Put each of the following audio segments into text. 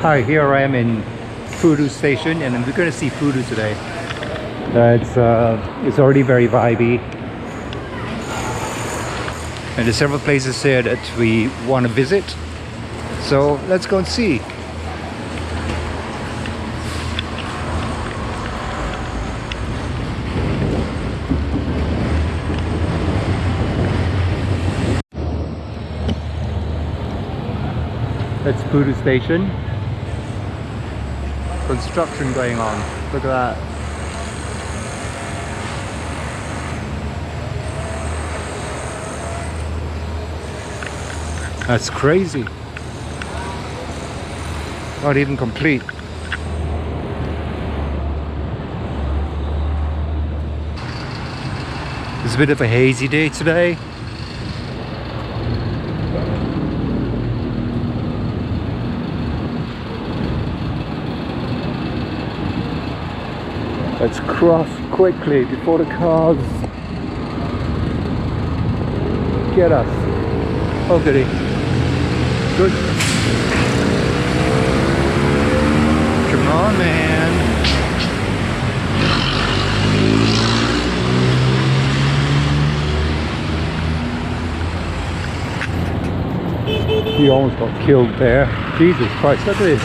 Hi, here I am in Pudu station and we're going to see Pudu today. It's already very vibey. And there's several places here that we want to visit. So let's go and see. That's Pudu station. Construction going on. Look at that. That's crazy. Not even complete. It's a bit of a hazy day today. Let's cross quickly before the cars get us. Oh goody. Good. Come on, man. He almost got killed there. Jesus Christ, look at this.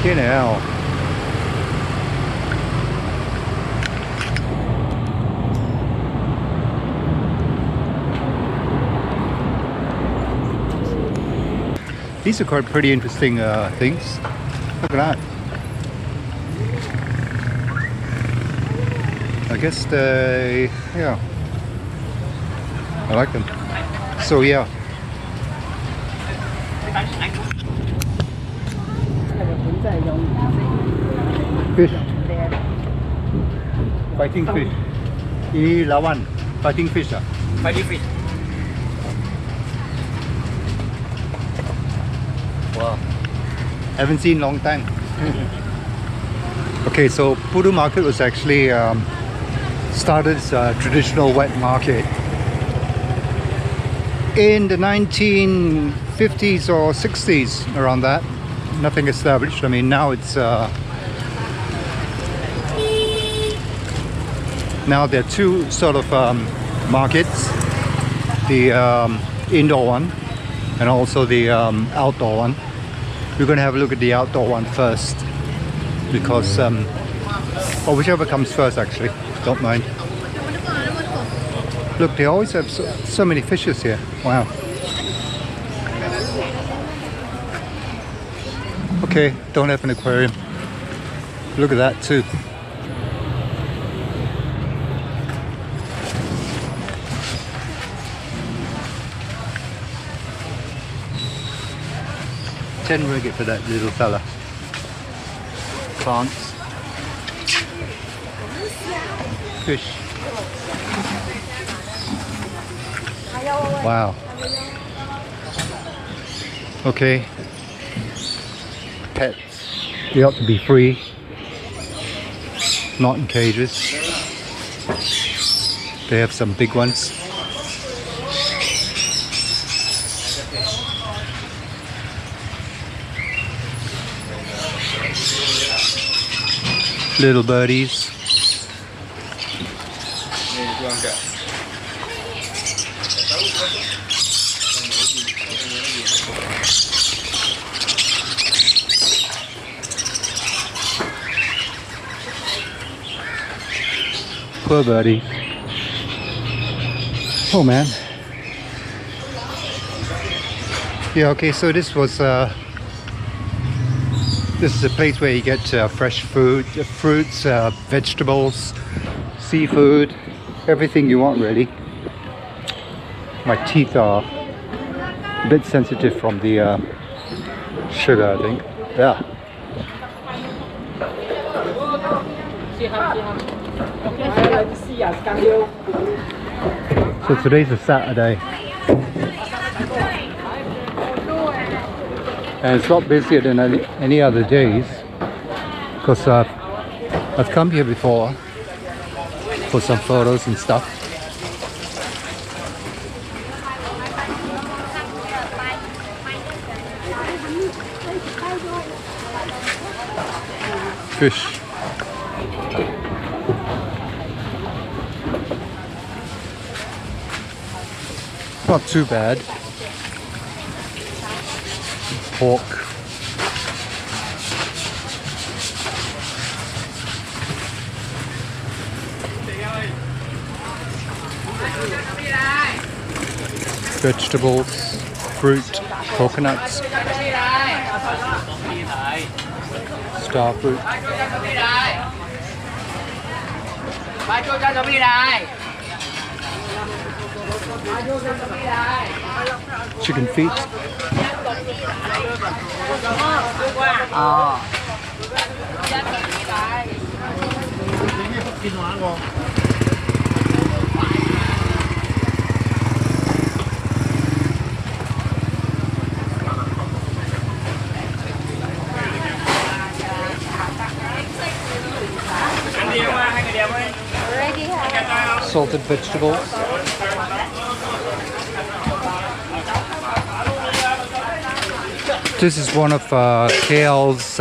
Fucking hell. These are quite pretty interesting things. Look at that. I guess yeah. I like them. So yeah. Fish. Fighting fish. Ini lawan. Fighting fish ah. Fighting fish. Wow. Haven't seen long time. Okay, so Pudu market was actually started as a traditional wet market in the 1950s or 60s, around that. Nothing established. I mean, now it's now there are two sort of markets, the indoor one and also the outdoor one. We're going to have a look at the outdoor one first because or whichever comes first actually, don't mind. Look, they always have so many fishes here. Wow. Okay, don't have an aquarium. Look at that too. $10 for that little fella. Plants. Fish. Wow. Okay. Pets. They ought to be free. Not in cages. They have some big ones. Little birdies. Poor birdie. Oh man. Yeah, okay, so this is a place where you get fresh food, fruits, vegetables, seafood, everything you want really. My teeth are a bit sensitive from the sugar, I think. Yeah. So today's a Saturday. And it's a lot busier than any other days because I've come here before for some photos and stuff. fish. Not too bad. Pork. Vegetables, fruit, coconuts, star fruit, chicken feet. Salted vegetables. This is one of KL's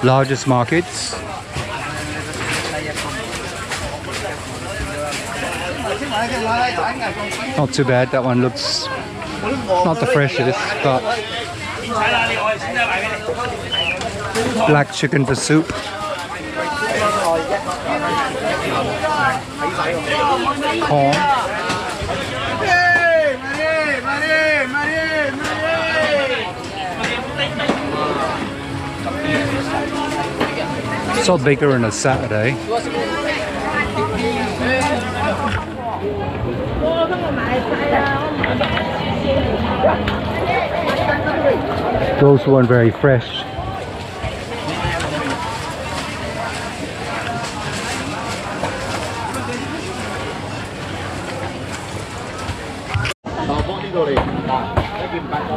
largest markets. Not too bad, that one looks not the freshest, but black chicken for soup. Corn. It's all bigger on a Saturday. Those weren't very fresh.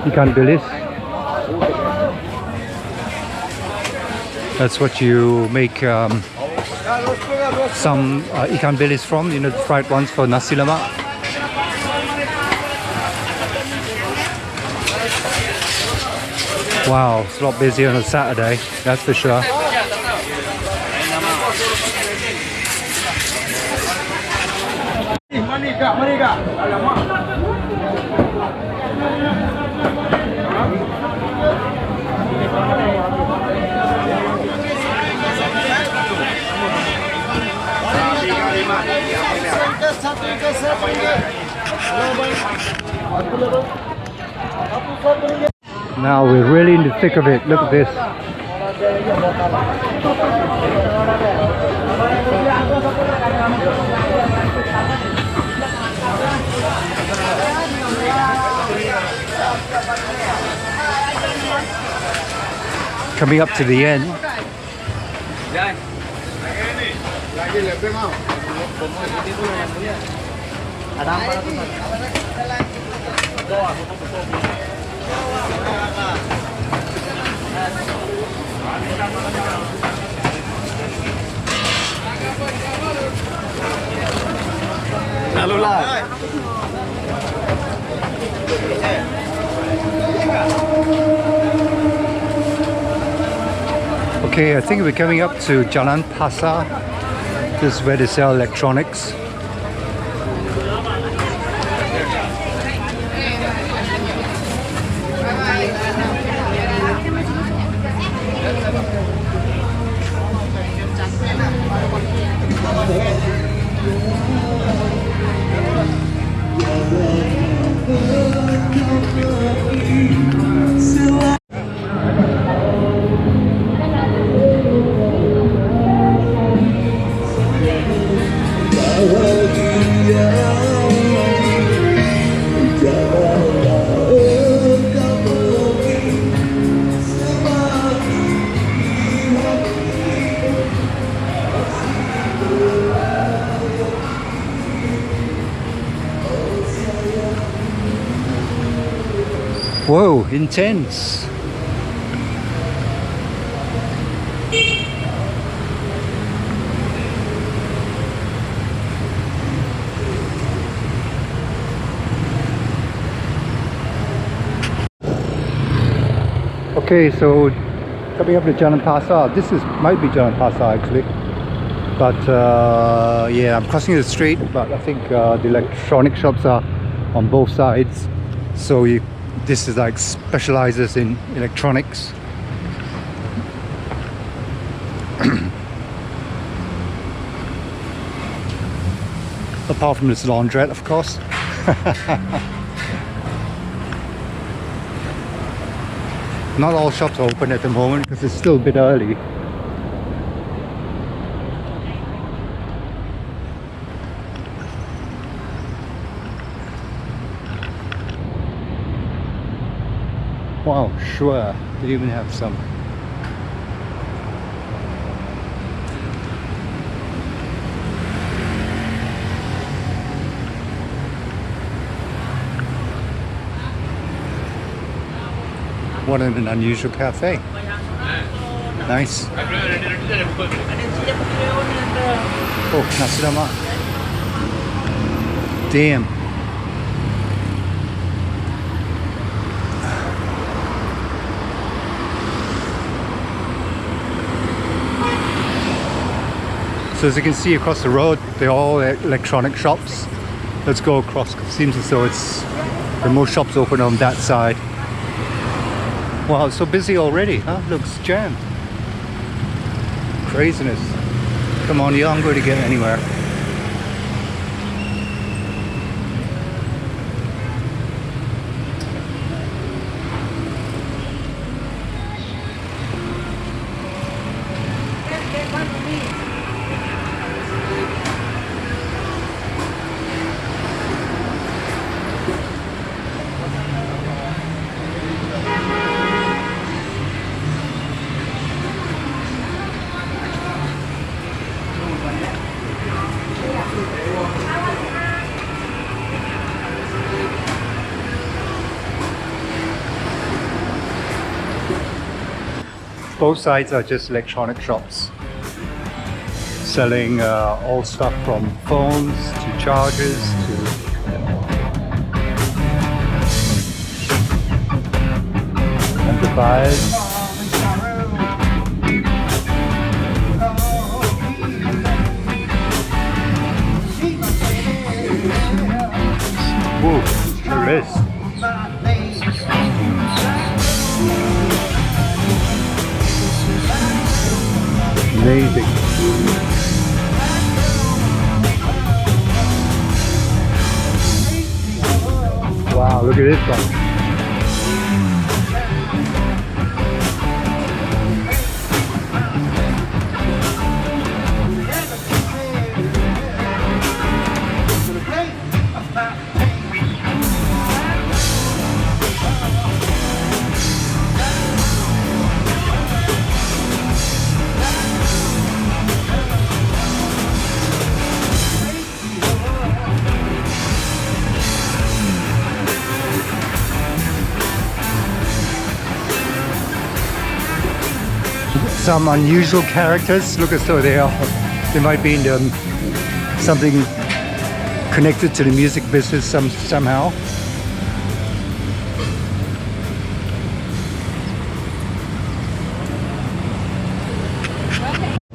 Ikan bilis. That's what you make some ikan bilis from, you know, the fried ones for nasi lemak. Wow, it's a lot busier on a Saturday, that's for sure. Now we're really in the thick of it. Look at this. Coming up to the end. Okay, I think we're coming up to Jalan Pasar. This is where they sell electronics. Whoa, intense. Okay, so Coming up to Jalan Pasar. This might be Jalan Pasar actually. But yeah, I'm crossing the street, but I think the electronic shops are on both sides. So this is like specializes in electronics. Apart from this laundrette, of course. Not all shops are open at the moment because it's still a bit early. Wow, sure, they even have some. What an unusual cafe. Nice. Oh, nasi lemak. Damn. So as you can see across the road, they're all electronic shops. Let's go across. It seems as though the most shops open on that side. Wow, it's so busy already, huh? Looks jammed. Craziness. Come on, you're hungry to get anywhere. Both sides are just electronic shops selling all stuff from phones to chargers to amplifiers. Whoa, there is. Amazing. Wow, look at this one. Some unusual characters. Look as though they might be in something connected to the music business somehow.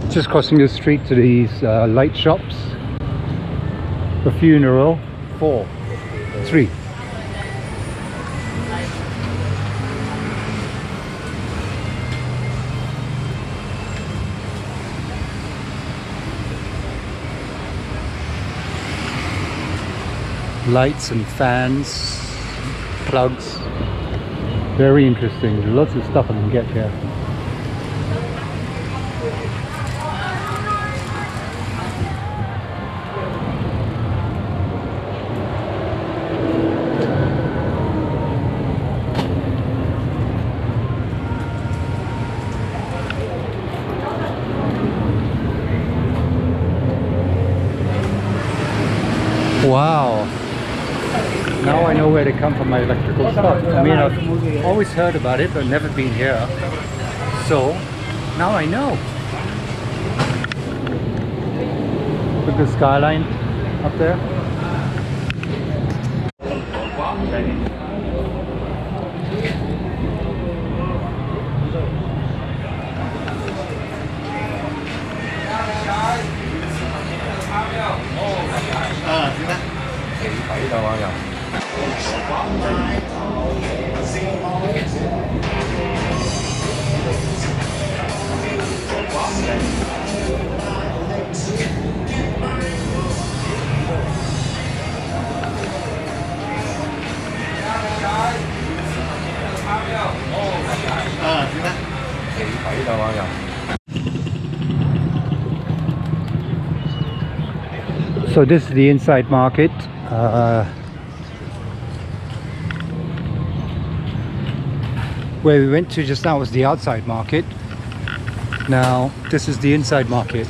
Just crossing the street to these light shops. A few in a row. 4, 3. Lights and fans, plugs. Very interesting. Lots of stuff I can get here. Wow. Now I know where to come for my electrical stuff. I mean, I've always heard about it, but never been here. So, now I know. Look at the skyline up there. So this is the inside market. Where we went to just now was the outside market. Now this is the inside market.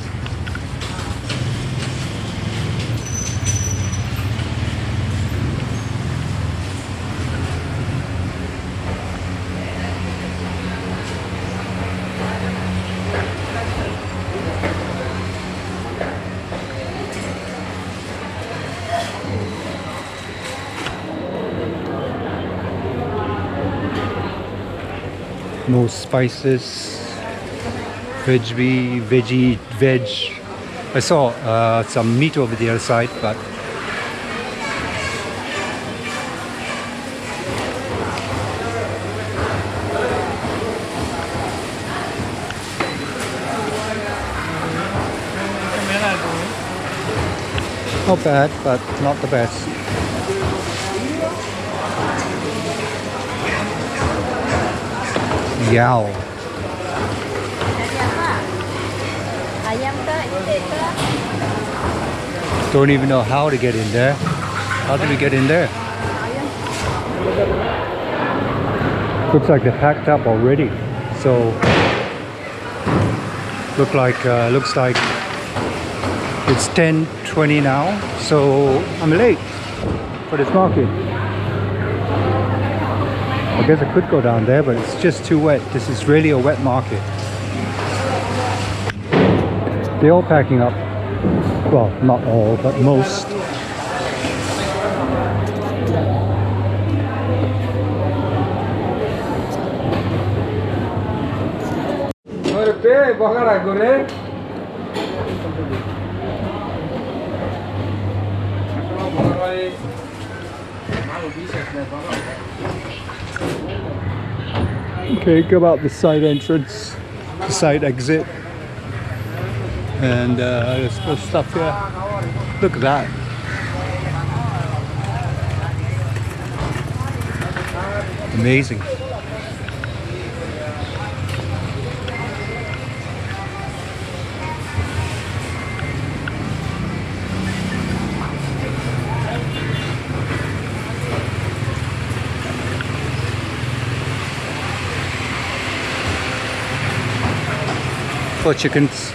More spices, veg. I saw some meat over the other side, but not bad, but not the best. Yao. Don't even know how to get in there. How did we get in there? Looks like they're packed up already. So looks like it's 10:20 now. So I'm late for this market. I guess I could go down there, but it's just too wet. This is really a wet market. They're all packing up. Well, not all, but most. Okay, go out the side entrance, the side exit, and there's still stuff here. Look at that. Amazing. For chickens.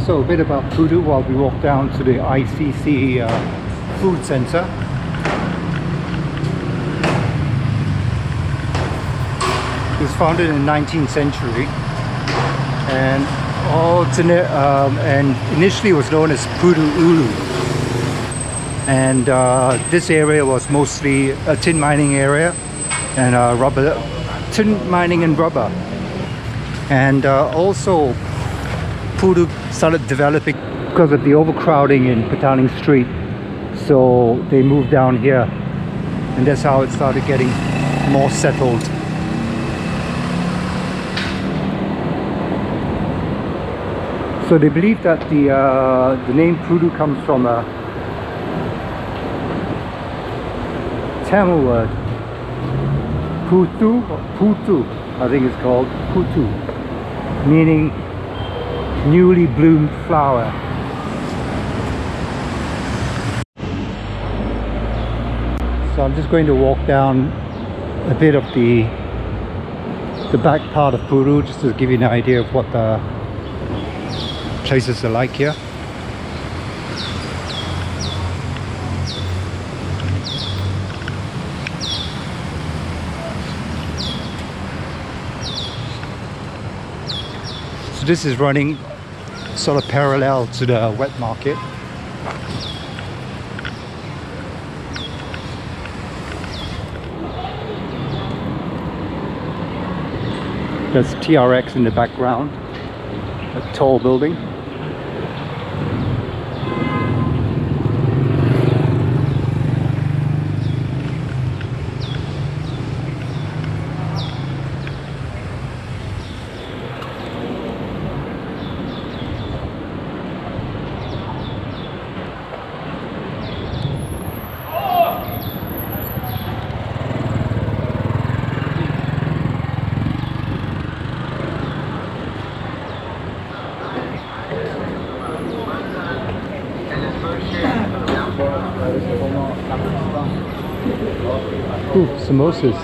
So a bit about Pudu while we walk down to the ICC food center. It was founded in the 19th century and initially was known as Pudu Ulu, and this area was mostly a tin mining area and tin mining and rubber, and also Pudu started developing because of the overcrowding in Petaling Street, so they moved down here, and that's how it started getting more settled. So they believe that the name Pudu comes from a Tamil word, Putu, I think it's called Putu, meaning newly bloomed flower. So I'm just going to walk down a bit of the back part of Pudu just to give you an idea of what the places are like here. So this is running sort of parallel to the wet market. There's TRX in the background, a tall building. Ooh, samosas.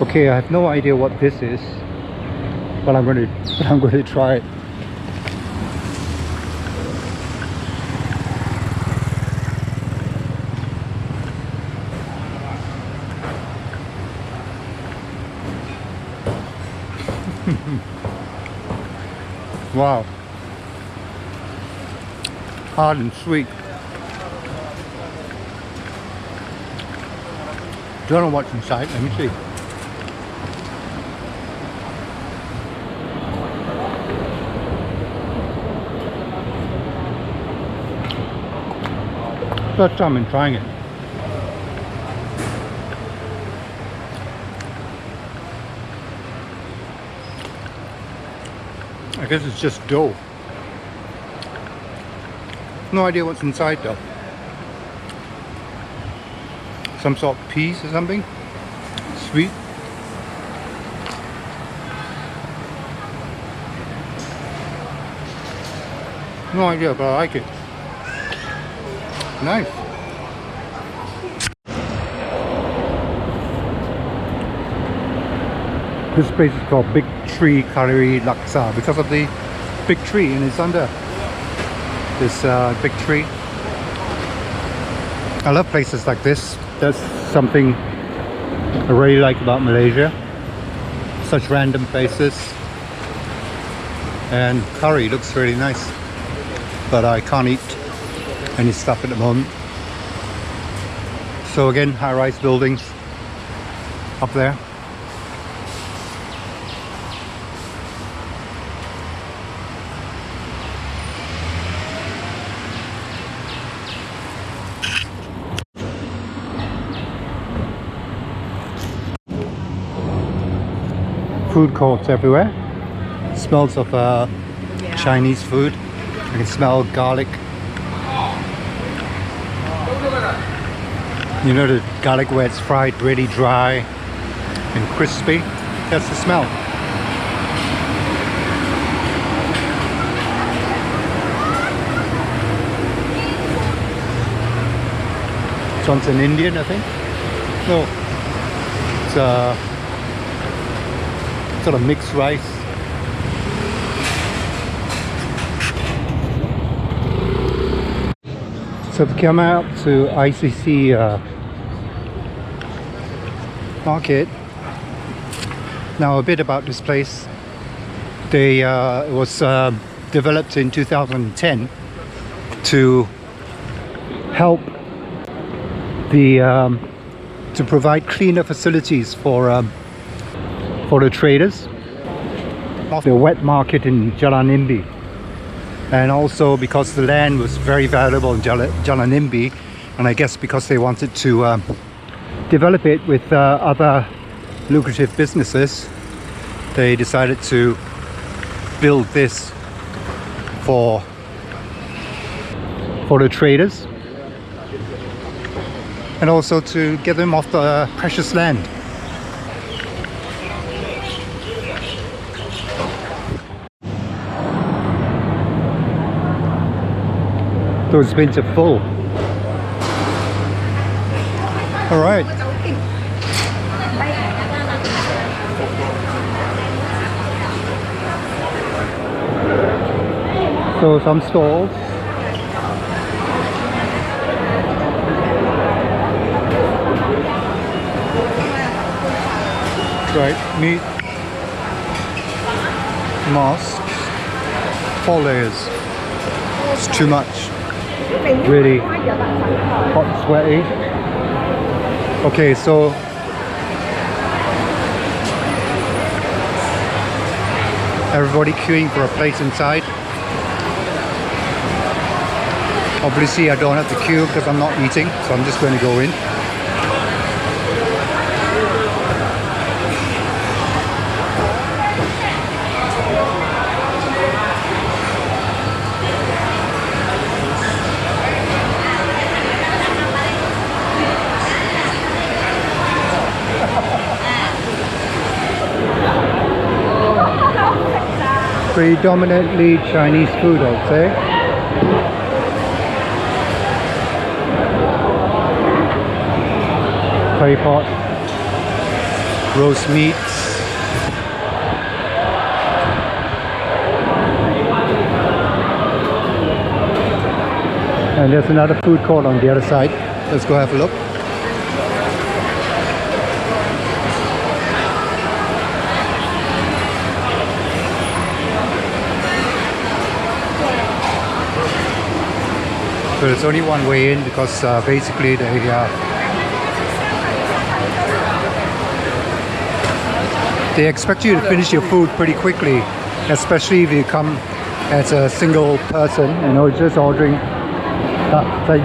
Okay, I have no idea what this is, but I'm going to try it. Wow, hard and sweet. Don't know what's inside. Let me see. First time I'm trying it. I guess it's just dough. No idea what's inside though. Some sort of peas or something. Sweet. No idea, but I like it. Nice. This place is called Big Tree Curry Laksa because of the big tree, and it's under this big tree. I love places like this. That's something I really like about Malaysia. Such random places. And curry looks really nice, but I can't eat any stuff at the moment. So again, high-rise buildings up there. Food courts everywhere. Smells of Chinese food. I can smell garlic. You know the garlic where it's fried really dry and crispy? That's the smell. This one's an Indian, I think. No, it's sort of mixed rice. So we come out to ICC market. Now a bit about this place. It was developed in 2010 to help to provide cleaner facilities for the traders. The wet market in Jalan Imbi. And also because the land was very valuable in Jalan Imbi, and I guess because they wanted to develop it with other lucrative businesses, they decided to build this for the traders, and also to get them off the precious land. Those bins are full. All right. So some stalls. Right, meat, masks, 4 layers. It's too much. Really hot and sweaty. Okay, so everybody queuing for a place inside. Obviously I don't have to queue because I'm not eating, so I'm just going to go in. Predominantly Chinese food, I'd say. Curry pot, roast meats, and there's another food court on the other side. Let's go have a look. So there's only one way in because basically they expect you to finish your food pretty quickly, especially if you come as a single person, you know, just ordering that thing.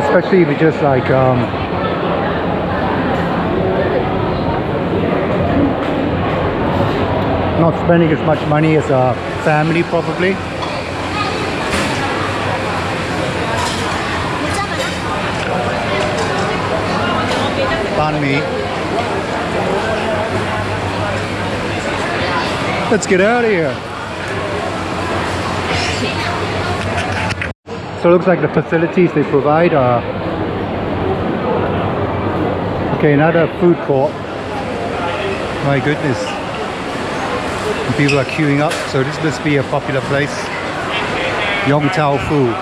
Especially if you just like not spending as much money as a family probably. Banh mi. Let's get out of here. So it looks like the facilities they provide are okay. Another food court. My goodness, and people are queuing up. So this must be a popular place. Yong Tau Fu.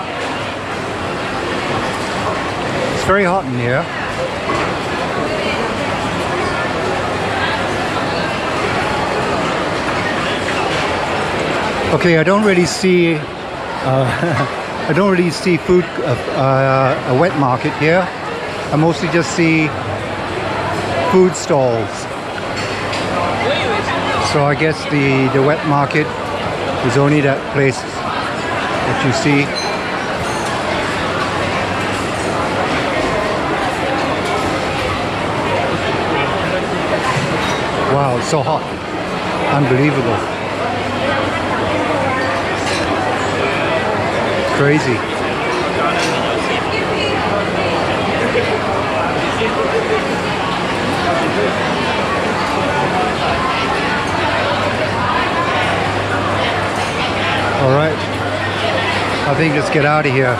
It's very hot in here. Okay, I don't really see I don't really see food a wet market here. I mostly just see food stalls. So I guess the wet market is only that place that you see. Wow, it's so hot. Unbelievable. Crazy. All right, I think let's get out of here.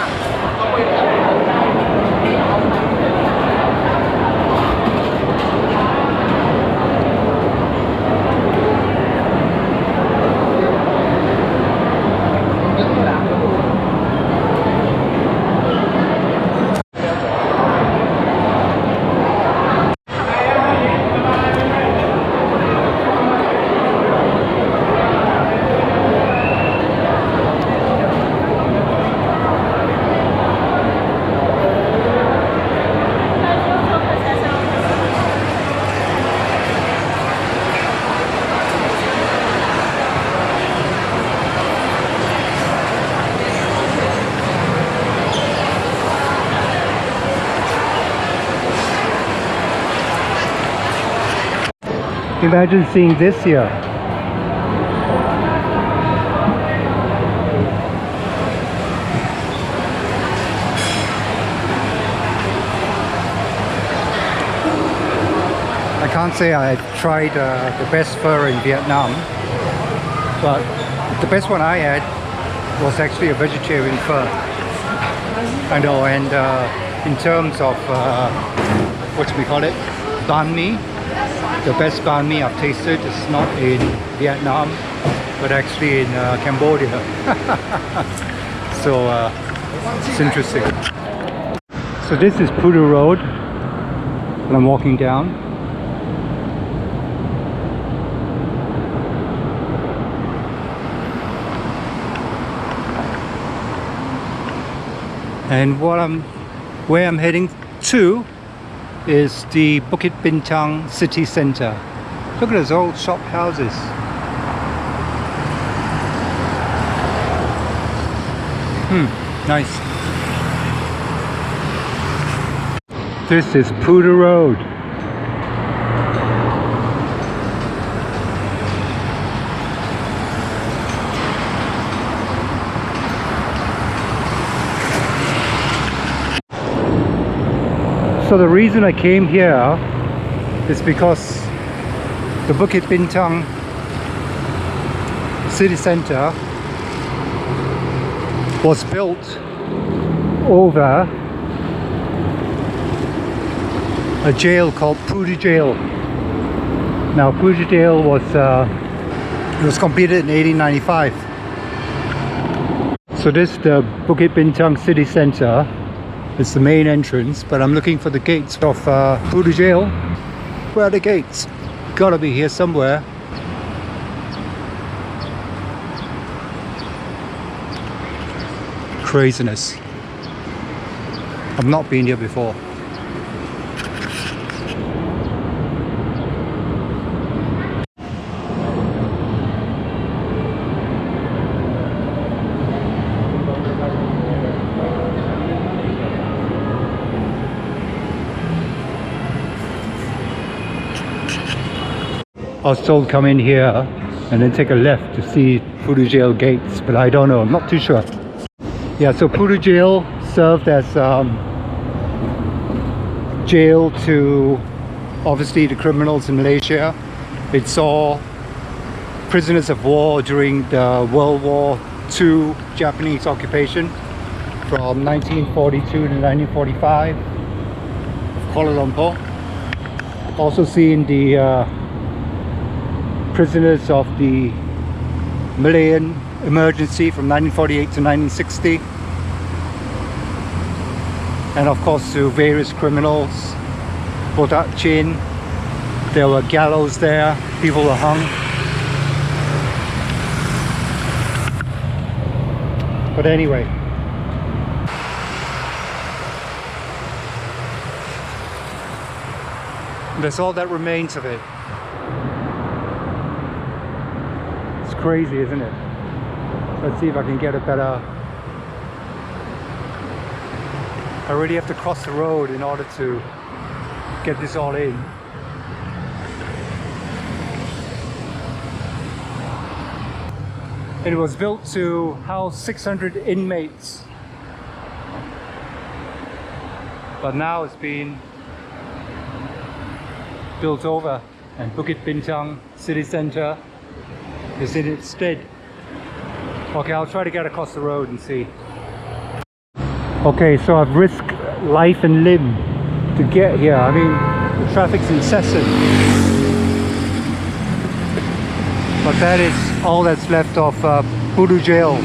Imagine seeing this here. I can't say I tried the best pho in Vietnam, but the best one I had was actually a vegetarian pho. I know, and in terms of what do we call it? Banh mi. The best banh mi I've tasted is not in Vietnam, but actually in Cambodia. So it's interesting. So this is Pudu Road, and I'm walking down. And where I'm heading to is the Bukit Bintang city center. Look at those old shop houses. Nice. This is Pudu Road. So the reason I came here is because the Bukit Bintang city center was built over a jail called Pudu Jail. Now Pudu Jail was completed in 1895. So this is the Bukit Bintang city center. It's the main entrance, but I'm looking for the gates of Pudu Jail. Where are the gates? Gotta be here somewhere. Craziness. I've not been here before. I was told come in here and then take a left to see Pudu Jail gates, but I don't know, I'm not too sure. Yeah, so Pudu Jail served as jail to obviously the criminals in Malaysia. It saw prisoners of war during the World War II Japanese occupation from 1942 to 1945 of Kuala Lumpur. Also seen the prisoners of the Malayan emergency from 1948 to 1960, and of course to various criminals, botak chain. There were gallows there, people were hung. But anyway, that's all that remains of it. Crazy, isn't it? Let's see if I can get a better. I really have to cross the road in order to get this all in. It was built to house 600 inmates, but now it's been built over, and Bukit Bintang city center is in its stead. Okay, I'll try to get across the road and see. Okay, so I've risked life and limb to get here. I mean, the traffic's incessant. But that is all that's left of Pudu Jail.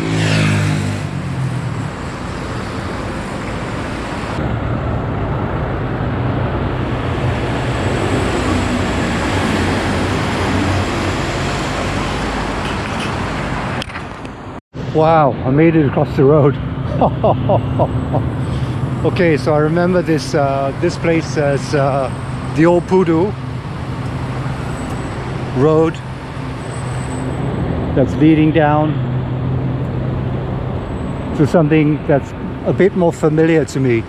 Wow, I made it across the road. Okay, so I remember this this place as the old Pudu road that's leading down to something that's a bit more familiar to me.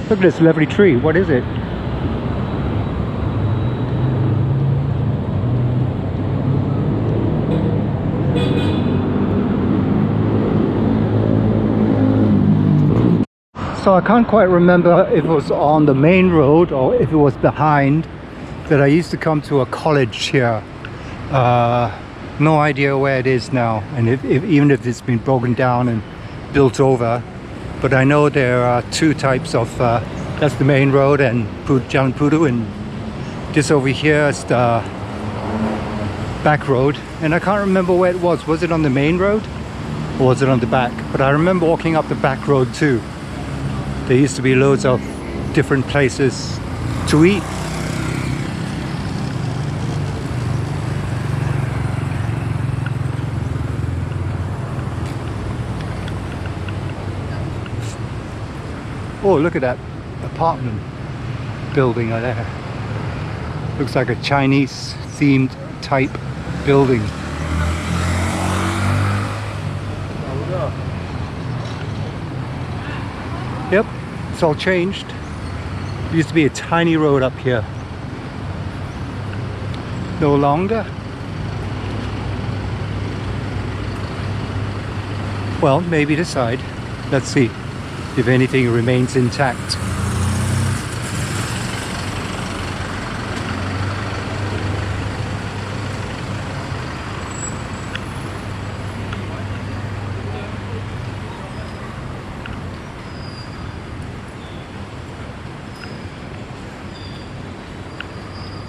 Look at this lovely tree. What is it? So I can't quite remember if it was on the main road or if it was behind, that I used to come to a college here. No idea where it is now, and even if it's been broken down and built over. But I know there are two types of, that's the main road and Jalan Pudu, and this over here is the back road. And I can't remember where it was. Was it on the main road or was it on the back? But I remember walking up the back road too. There used to be loads of different places to eat. Oh, look at that apartment building over there. Looks like a Chinese themed type building. Yep, it's all changed. There used to be a tiny road up here. No longer. Well, maybe this side. Let's see if anything remains intact.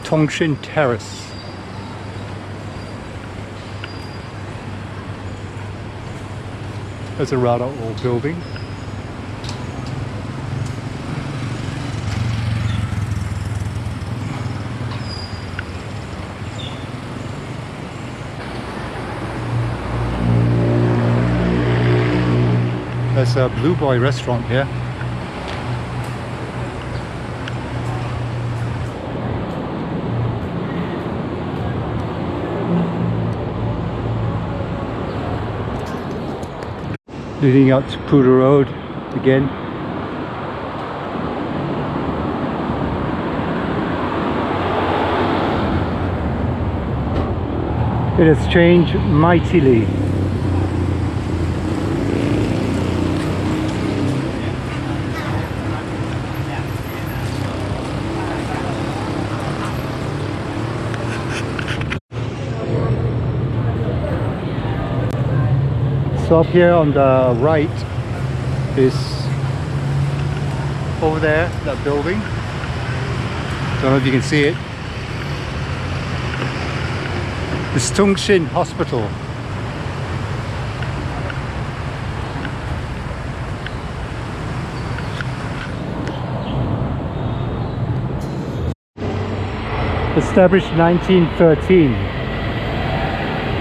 Tongshin Terrace. That's a rather old building. There's a Blue Boy restaurant here. Leading out to Pudu Road again. It has changed mightily. So up here on the right is over there, that building. Don't know if you can see it. It's Tongshin Hospital. Established 1913,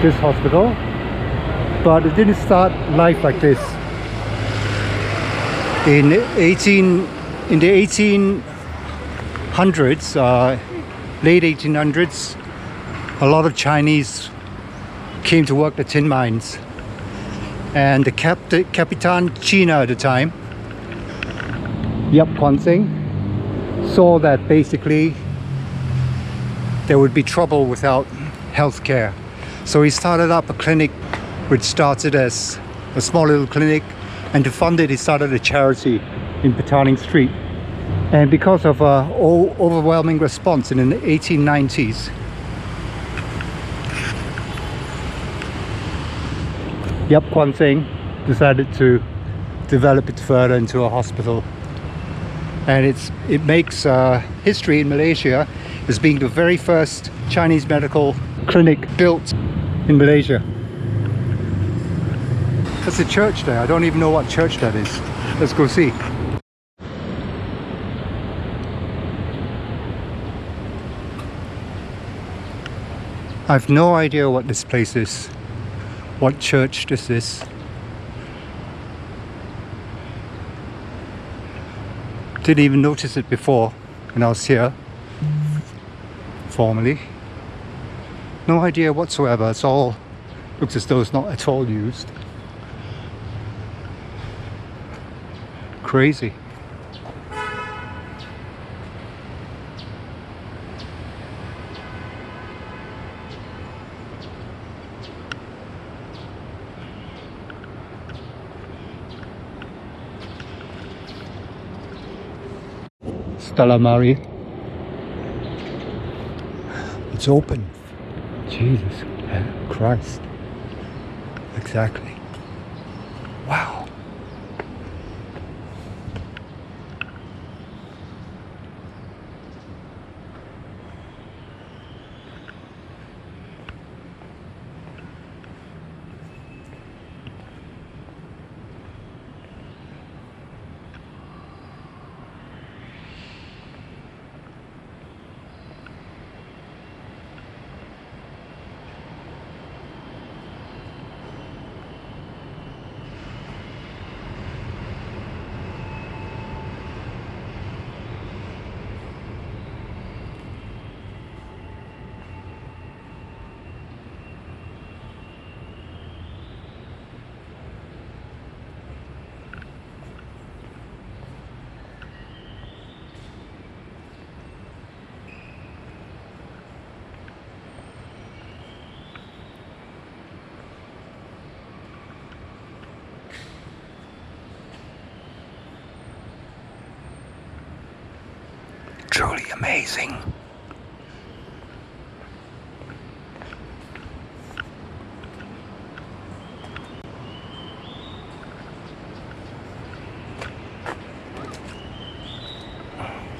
this hospital. But it didn't start life like this. In the 1800s, late 1800s, a lot of Chinese came to work the tin mines, and the Capitan China at the time, Yap Kwan Sing, saw that basically there would be trouble without health care. So he started up a clinic which started as a small little clinic, and to fund it he started a charity in Petaling Street. And because of an overwhelming response in the 1890s, Yap Kwan Sing decided to develop it further into a hospital. And it makes history in Malaysia as being the very first Chinese medical clinic built in Malaysia. There's a church there. I don't even know what church that is. Let's go see. I have no idea what this place is, what church this is. Didn't even notice it before when I was here formerly. No idea whatsoever. It's all looks as though it's not at all used. Crazy. calamari. It's open. Jesus Christ. Exactly. Wow. Truly amazing.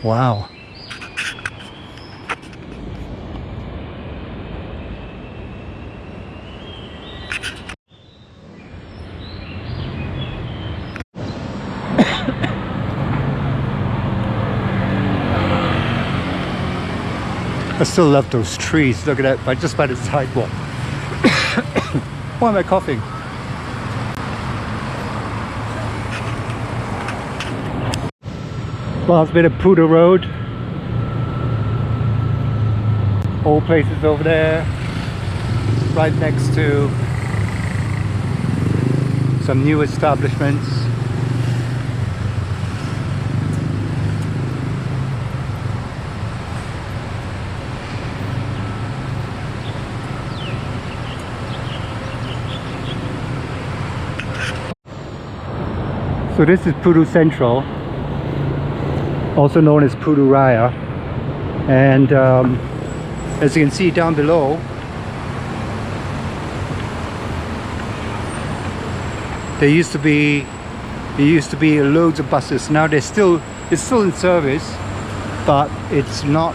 Wow. I still love those trees. Look at that, just by the sidewalk. Why am I coughing? Last bit of Pudu Road. Old places over there. Right next to some new establishments. So this is Pudu Sentral, also known as Pudu Raya, and as you can see down below, there used to be loads of buses. Now it's still in service, but it's not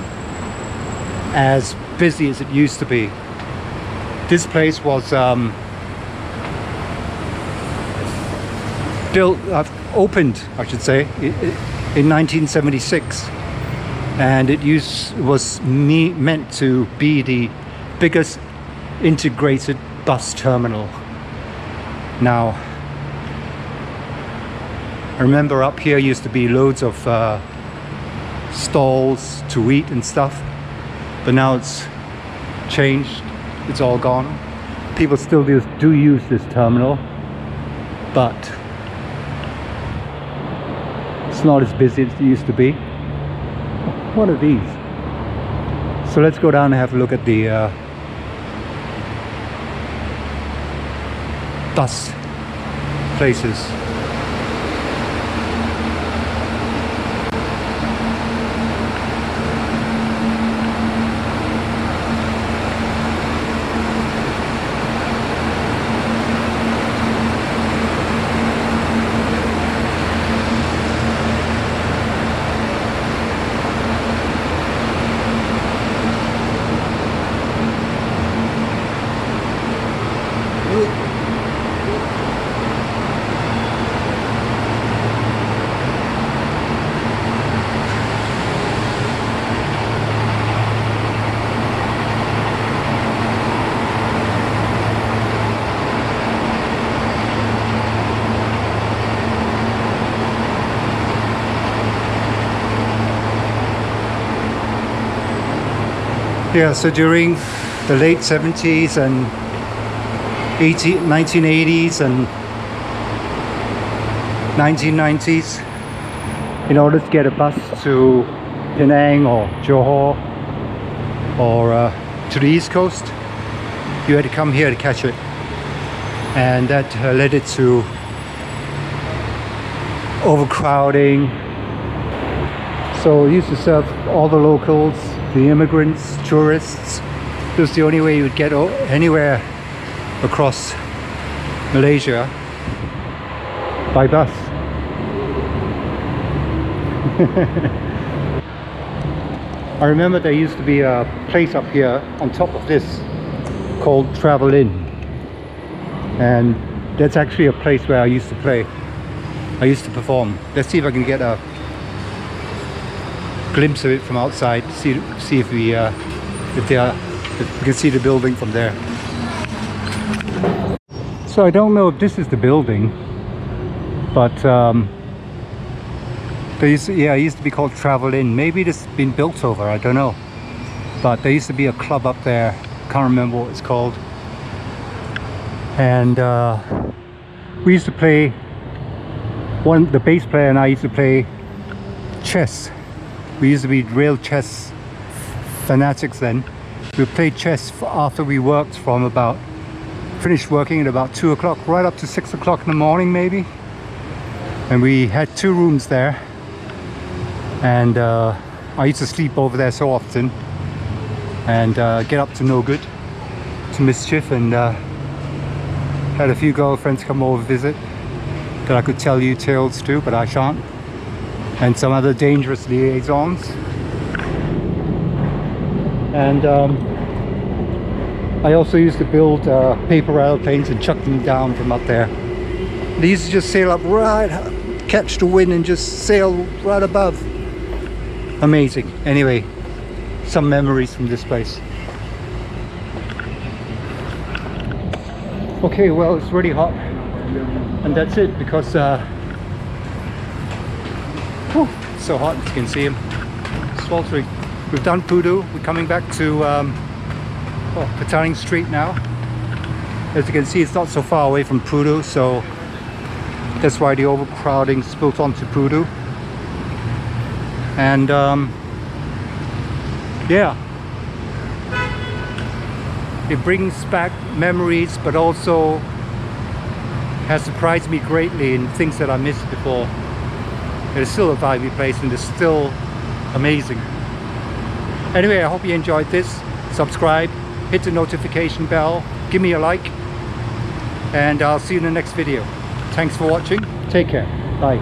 as busy as it used to be. This place was opened, I should say, in 1976, and it was meant to be the biggest integrated bus terminal. Now, I remember up here used to be loads of stalls to eat and stuff, but now it's changed. It's all gone. People still do use this terminal, but it's not as busy as it used to be. What are these? So let's go down and have a look at the bus places. Yeah, so during the late 70s and 1980s and 1990s, in order to get a bus to Penang or Johor or to the East Coast, you had to come here to catch it, and that led it to So it used to serve all the locals, the immigrants, tourists. It was the only way you would get anywhere across Malaysia by bus. I remember there used to be a place up here on top of this called Travel Inn, and that's actually a place where I used to play. I used to perform. Let's see if I can get a glimpse of it from outside. See if we can see the building from there. So I don't know if this is the building, but it used to be called Travel Inn. Maybe this has been built over, I don't know. But there used to be a club up there. Can't remember what it's called. And we used to play. The bass player and I used to play chess. We used to be real chess fanatics then. We played chess after we worked from finished working at about 2 o'clock, right up to 6 o'clock in the morning maybe. And we had 2 rooms there. And I used to sleep over there so often and get up to no good, to mischief, and had a few girlfriends come over visit that I could tell you tales to, but I shan't. And some other dangerous liaisons. And I also used to build paper airplanes and chuck them down from up there. They used to just sail up right, catch the wind and just sail right above. Amazing. Anyway, some memories from this place. Okay, well, it's really hot. And that's it, because it's so hot, you can see him sweltering. We've done Pudu. We're coming back to Petaling Street now. As you can see, it's not so far away from Pudu, so that's why the overcrowding spilled onto Pudu. And yeah, it brings back memories, but also has surprised me greatly in things that I missed before. It's still a vibey place and it's still amazing. Anyway, I hope you enjoyed this. Subscribe, hit the notification bell, give me a like, and I'll see you in the next video. Thanks for watching. Take care. Bye.